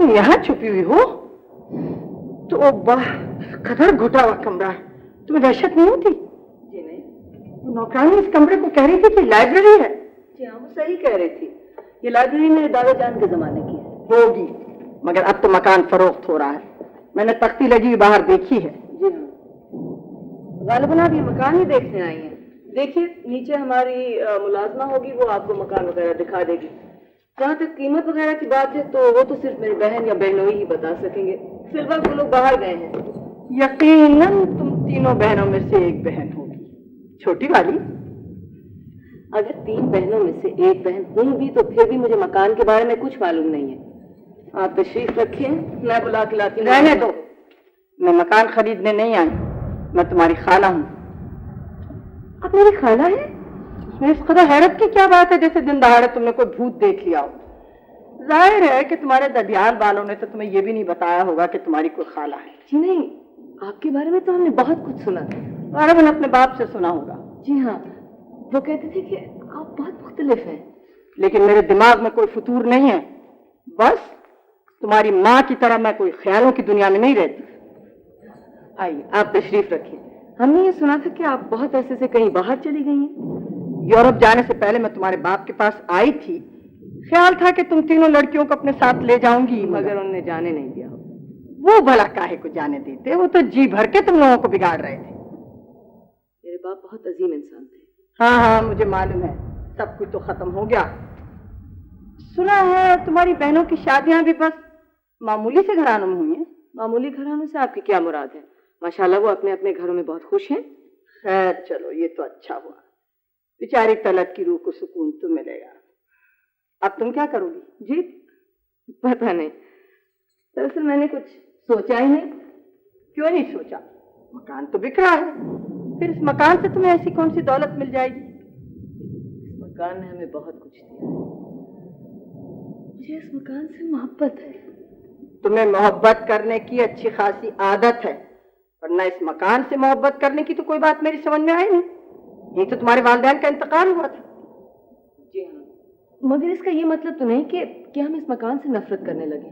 तुम यहाँ छुपी हुई हो? तो वाह, कदर घुटा हुआ कमरा है, तुम्हें दहशत नहीं होती? जी नहीं। नौकरानी इस कमरे को कह रही थी कि लाइब्रेरी है। जी हाँ, वो सही कह रही थी। ये लाइब्रेरी मेरे दादा जान के जमाने की है। होगी, मगर अब तो मकान फरोख्त हो रहा है। मैंने तख्ती लगी हुई बाहर देखी है। जी हाँ, गालिबन आप ये मकान ही देखने आई हैं। देखिए नीचे हमारी मुलाजमा होगी, वो आपको मकान वगैरह दिखा देगी। जहाँ तक कीमत वगैरह की बात है तो वो तो सिर्फ मेरी बहन या बहनोई ही बता सकेंगे। फिलहाल वो लोग बाहर गए हैं। यकीनन तुम तीनों बहनों में से एक बहन होगी, छोटी वाली। अगर 3 बहनों में से एक बहन हूँ भी तो फिर भी मुझे मकान के बारे में कुछ मालूम नहीं है। आप तशरीफ रखिए, मैं बुला के लाती हूँ। रहने दो, मैं मकान खरीदने नहीं आई, मैं तुम्हारी खाला हूँ। आप मेरी खाला है? इसमें इस कदर हैरत की क्या बात है जैसे दिन दहाड़े तुमने कोई भूत देख लिया हो। जाहिर है कि तुम्हारे ददियाल वालों ने तो तुम्हें ये भी नहीं बताया होगा कि तुम्हारी कोई खाला है। जी नहीं, आपके बारे में तो हमने बहुत कुछ सुना। अरे मैंने अपने बाप से सुना होगा। जी हाँ, वो कहते थे कि आप बहुत मुख्तलिफ हैं। लेकिन मेरे दिमाग में कोई फतूर नहीं है। बस तुम्हारी माँ की तरह मैं कोई ख्यालों की दुनिया में नहीं रहती। आइए, आप तशरीफ रखिए। हमने ये सुना था कि आप बहुत अरसे से कहीं बाहर चली गई हैं। यूरोप जाने से पहले मैं तुम्हारे बाप के पास आई थी। ख्याल था कि तुम तीनों लड़कियों को अपने साथ ले जाऊंगी, मगर उन्होंने जाने नहीं दिया। वो भला काहे को जाने देते, वो तो जी भर के तुम लोगों को बिगाड़ रहे थे। मेरे बाप बहुत अजीम इंसान थे। हाँ हाँ, मुझे मालूम है, सब कुछ तो खत्म हो गया। सुना है तुम्हारी बहनों की शादियां भी बस मामूली से घरानों में हुई हैं। मामूली घरानों से आपकी क्या मुराद है? माशाल्लाह वो अपने अपने घरों में बहुत खुश हैं। खैर चलो, ये तो अच्छा हुआ, बेचारी तलत की रूह को सुकून तो मिलेगा। अब तुम क्या करोगी? जी पता नहीं, दरअसल मैंने कुछ सोचा ही नहीं। क्यों नहीं सोचा? मकान तो बिक रहा है, फिर इस मकान से तुम्हें ऐसी कौन सी दौलत मिल जाएगी? इस मकान ने हमें बहुत कुछ दिया। मुझे इस मकान से मोहब्बत है। तुम्हें मोहब्बत करने की अच्छी खासी आदत है, वरना इस मकान से मोहब्बत करने की तो कोई बात मेरी समझ में आई नहीं। ये तो तुम्हारे वालिदैन का इंतकाल हुआ था। जी हाँ, मगर इसका ये मतलब तो नहीं कि हम इस मकान से नफरत करने लगे।